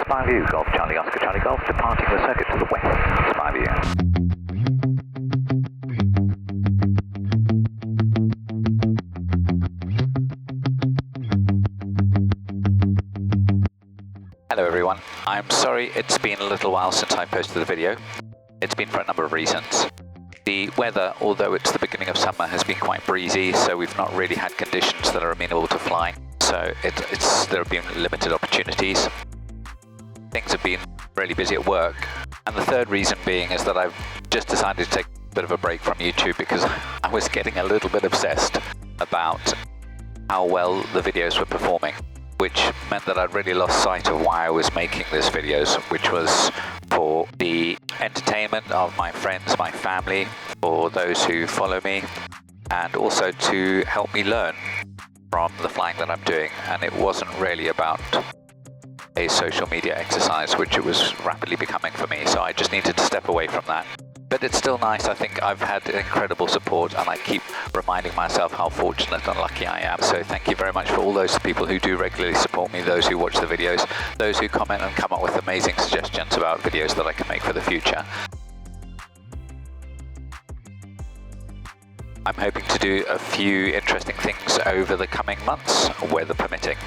Spy view, Golf Charlie Oscar Charlie Golf, departing the circuit to the west. Spy view. Hello everyone, I'm sorry it's been a little while since I posted the video. It's been for a number of reasons. The weather, although it's the beginning of summer, has been quite breezy, so we've not really had conditions that are amenable to flying. So there have been limited opportunities. Things have been really busy at work. And the third reason being is that I've just decided to take a bit of a break from YouTube because I was getting a little bit obsessed about how well the videos were performing, which meant that I'd really lost sight of why I was making these videos, which was for the entertainment of my friends, my family, for those who follow me, and also to help me learn from the flying that I'm doing. And it wasn't really about a social media exercise, which it was rapidly becoming for me, so I just needed to step away from that. But it's still nice. I think I've had incredible support, and I keep reminding myself how fortunate and lucky I am. So thank you very much for all those people who do regularly support me, those who watch the videos, those who comment and come up with amazing suggestions about videos that I can make for the future. I'm hoping to do a few interesting things over the coming months, weather permitting.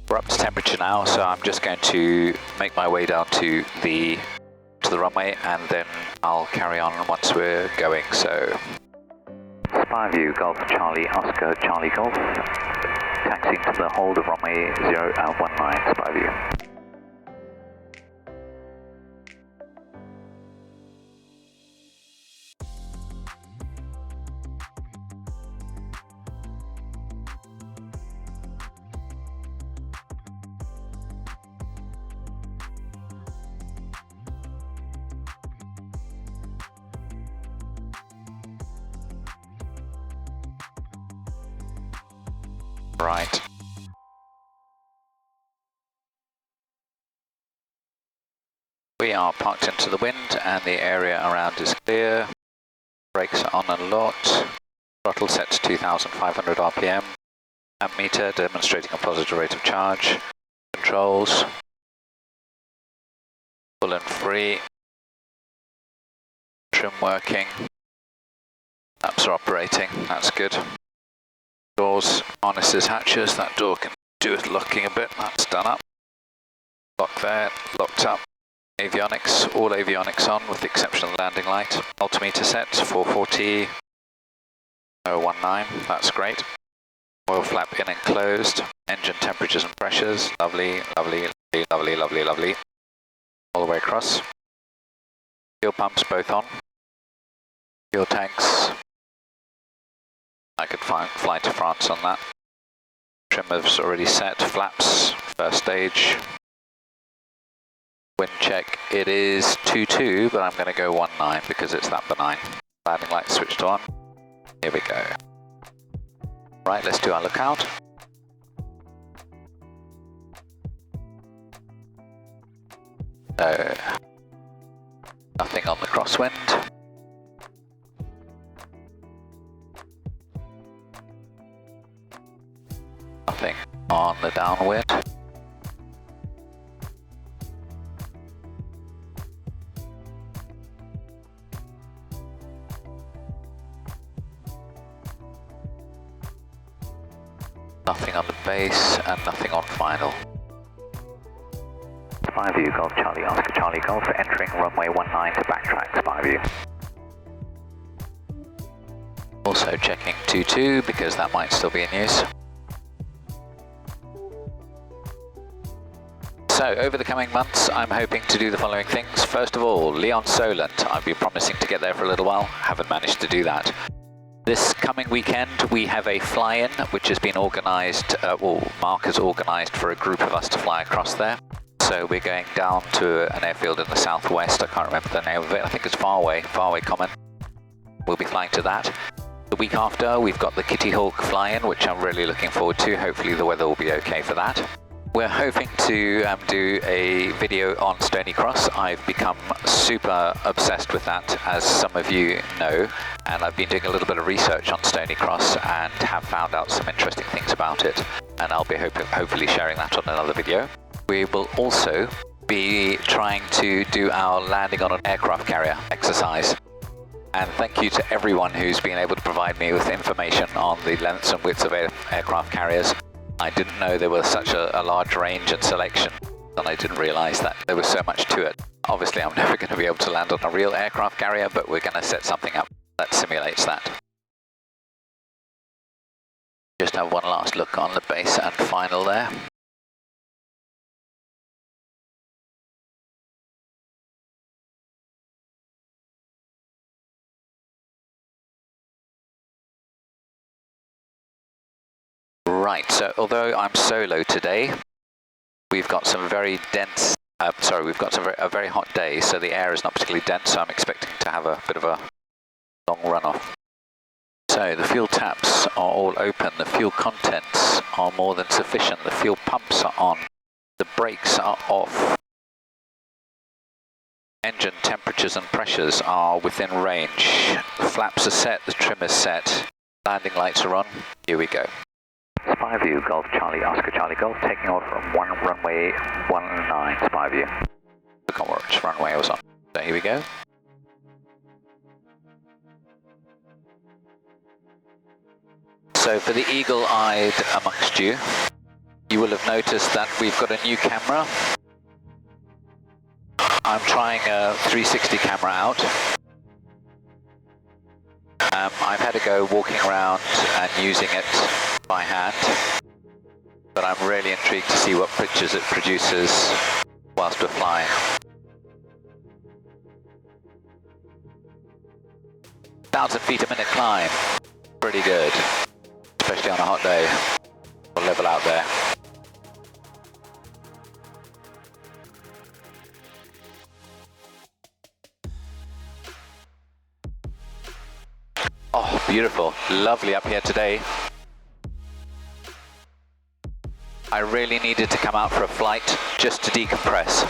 We're up to temperature now, so I'm just going to make my way down to the runway, and then I'll carry on once we're going. So, Spy view, Golf Charlie Oscar Charlie Golf, taxiing to the hold of runway 19, Spy view. Right. We are parked into the wind and the area around is clear. Brakes are on a lot. Throttle set to 2,500 RPM. Ammeter demonstrating a positive rate of charge. Controls. Full and free. Trim working. Laps are operating, that's good. Doors, harnesses, hatches, that door can do with locking a bit, that's done up. Lock there, locked up. Avionics, all avionics on with the exception of the landing light. Altimeter set, 440, 019, that's great. Oil flap in and closed. Engine temperatures and pressures, lovely, lovely, lovely, lovely, lovely. All the way across. Fuel pumps both on. Fuel tanks. I could fly to France on that. Trimmers already set, flaps, first stage. Wind check, it is 22, but I'm going to go 19 because it's that benign. Landing lights switched on. Here we go. Right, let's do our lookout. So, nothing on the crosswind. Nothing on the downwind. Nothing on the base and nothing on final. Spy view, Golf Charlie Oscar Charlie Golf, entering runway 19 to backtrack, Spy view. Also checking 22 because that might still be in use. So, over the coming months, I'm hoping to do the following things. First of all, Lyon Solent. I've been promising to get there for a little while, haven't managed to do that. This coming weekend, we have a fly-in, which has been organised, Mark has organised for a group of us to fly across there. So we're going down to an airfield in the southwest, I can't remember the name of it, I think it's Farway Common. We'll be flying to that. The week after, we've got the Kitty Hawk fly-in, which I'm really looking forward to. Hopefully the weather will be okay for that. We're hoping to do a video on Stony Cross. I've become super obsessed with that, as some of you know, and I've been doing a little bit of research on Stony Cross and have found out some interesting things about it, and I'll be hopefully sharing that on another video. we will also be trying to do our landing on an aircraft carrier exercise. And thank you to everyone who's been able to provide me with information on the lengths and widths of aircraft carriers. I didn't know there was such a large range and selection, and I didn't realize that there was so much to it. Obviously, I'm never going to be able to land on a real aircraft carrier, but we're going to set something up that simulates that. Just have one last look on the base and final there. Right, so although I'm solo today, we've got some very dense, we've got a very hot day, so the air is not particularly dense, so I'm expecting to have a bit of a long runoff. So the fuel taps are all open, the fuel contents are more than sufficient, the fuel pumps are on, the brakes are off, engine temperatures and pressures are within range, the flaps are set, the trim is set, landing lights are on, here we go. Spyview, Golf Charlie, Oscar Charlie Golf, taking off from runway 19, Spyview. I can't remember which runway I was on. So here we go. So for the eagle-eyed amongst you, you will have noticed that we've got a new camera. I'm trying a 360 camera out. I've had to go walking around and using it by hand, but I'm really intrigued to see what pictures it produces whilst we're flying. Thousand feet a minute climb, pretty good, especially on a hot day. We'll level out there. Oh, beautiful, lovely up here today. I really needed to come out for a flight just to decompress.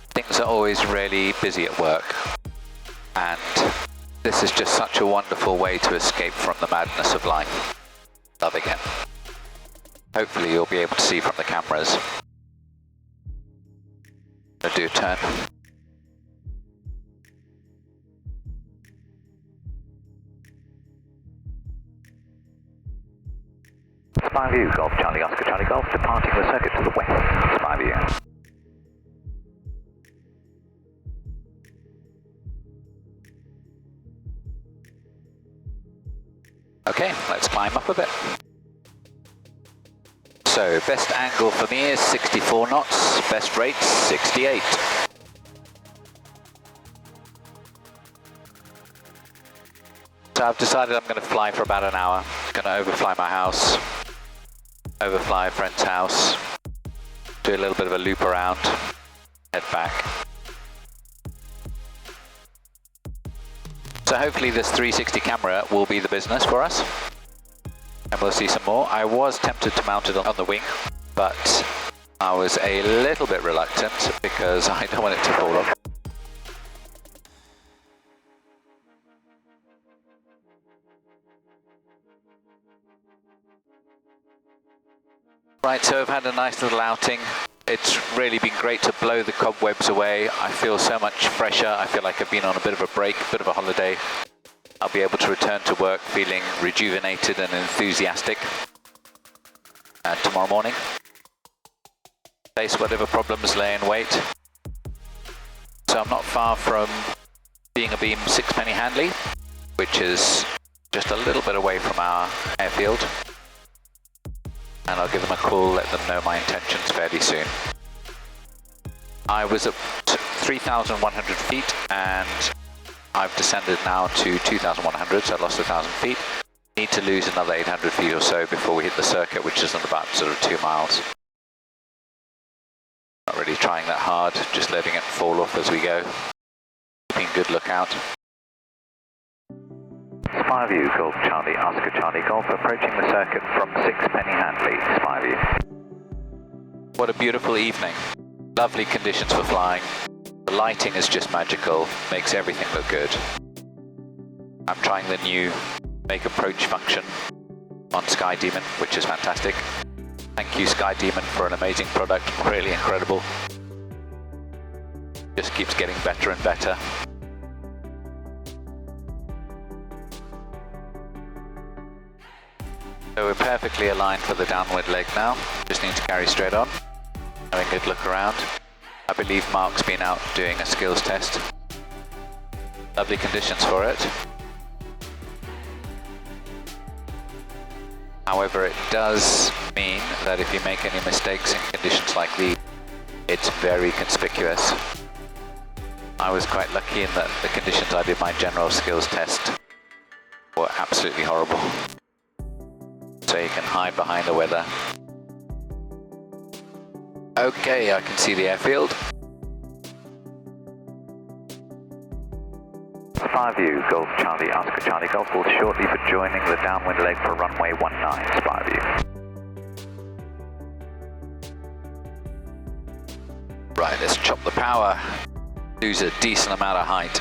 Things are always really busy at work, and this is just such a wonderful way to escape from the madness of life. Loving it. Hopefully you'll be able to see from the cameras. I'll do a turn. Spyview, Golf Charlie, Oscar Charlie Golf, departing the circuit to the west. Spyview. Okay, let's climb up a bit. So, best angle for me is 64 knots, best rate 68. So I've decided I'm going to fly for about an hour. Going to overfly my house, overfly a friend's house, do a little bit of a loop around, head back. So hopefully this 360 camera will be the business for us, and we'll see some more. I was tempted to mount it on the wing, but I was a little bit reluctant because I don't want it to fall off. Right, so I've had a nice little outing. It's really been great to blow the cobwebs away. I feel so much fresher. I feel like I've been on a bit of a break, a bit of a holiday. I'll be able to return to work feeling rejuvenated and enthusiastic tomorrow morning. Face whatever problems lay in wait. So I'm not far from being a beam 6-penny Handley, which is just a little bit away from our airfield. And I'll give them a call, let them know my intentions fairly soon. I was at 3,100 feet and I've descended now to 2,100, so I lost 1,000 feet. Need to lose another 800 feet or so before we hit the circuit, which is in about sort of 2 miles. Not really trying that hard, just letting it fall off as we go. Keeping good lookout. Spyview, Golf Charlie, Oscar Charlie Golf, approaching the circuit from 6-penny Handley, Spyview. What a beautiful evening. Lovely conditions for flying. The lighting is just magical, makes everything look good. I'm trying the new make approach function on Sky Demon, which is fantastic. Thank you, Sky Demon, for an amazing product. Really incredible. Just keeps getting better and better. So we're perfectly aligned for the downward leg now. Just need to carry straight on. Having a good look around. I believe Mark's been out doing a skills test. Lovely conditions for it. However, it does mean that if you make any mistakes in conditions like these, it's very conspicuous. I was quite lucky in that the conditions I did my general skills test were absolutely horrible. So you can hide behind the weather. Okay, I can see the airfield. 5U, Golf Charlie, Oscar Charlie Golf will shortly be joining the downwind leg for runway 19, 5U. Right, let's chop the power. Lose a decent amount of height.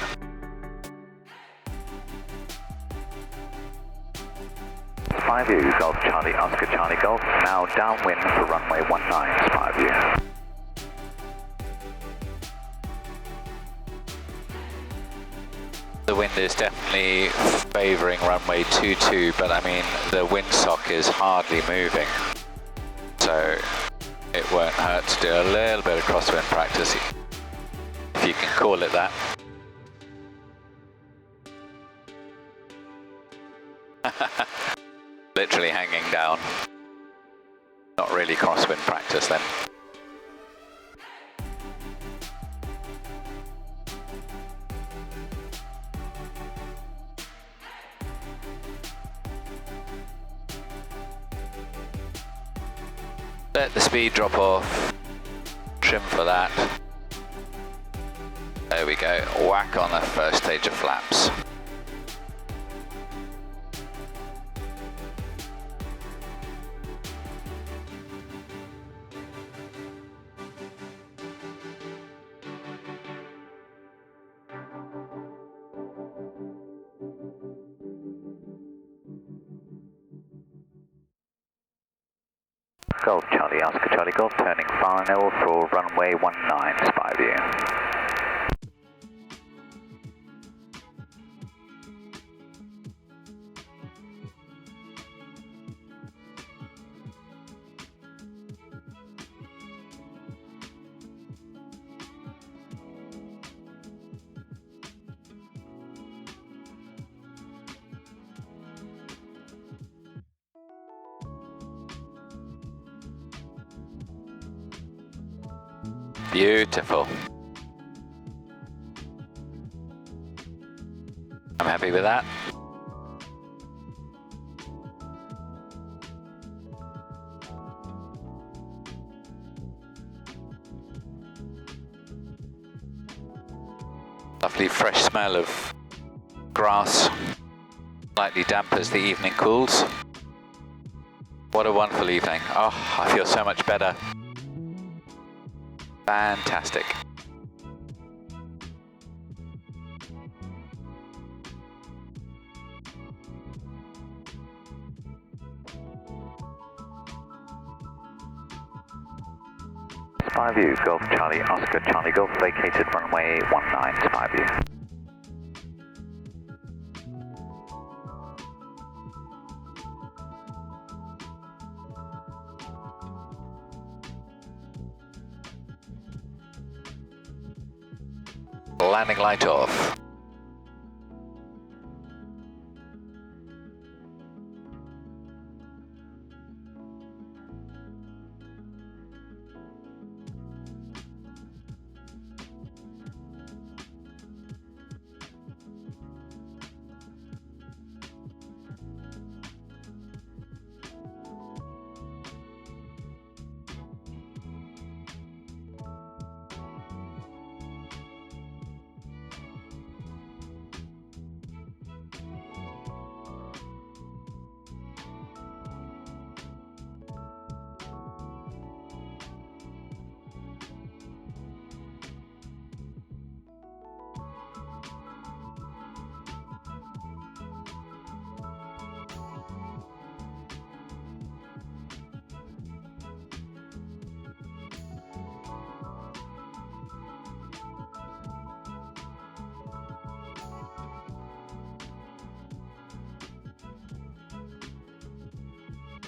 Five U, Golf Charlie, Oscar Charlie Golf, now downwind for runway 19, 5U. The wind is definitely favouring runway 22, but I mean, the windsock is hardly moving. So it won't hurt to do a little bit of crosswind practice, if you can call it that. Literally hanging down. Not really crosswind practice then. Let the speed drop off, trim for that. There we go, whack on the first stage of flaps. Golf Charlie, Oscar Charlie Golf, turning final for runway 19, 5U. Beautiful. I'm happy with that. Lovely fresh smell of grass, slightly damp as the evening cools. What a wonderful evening. Oh, I feel so much better. Fantastic. Five U, Golf Charlie, Oscar Charlie Golf, vacated runway 19, 5U. Landing light off.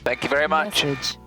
Thank you very much. Message.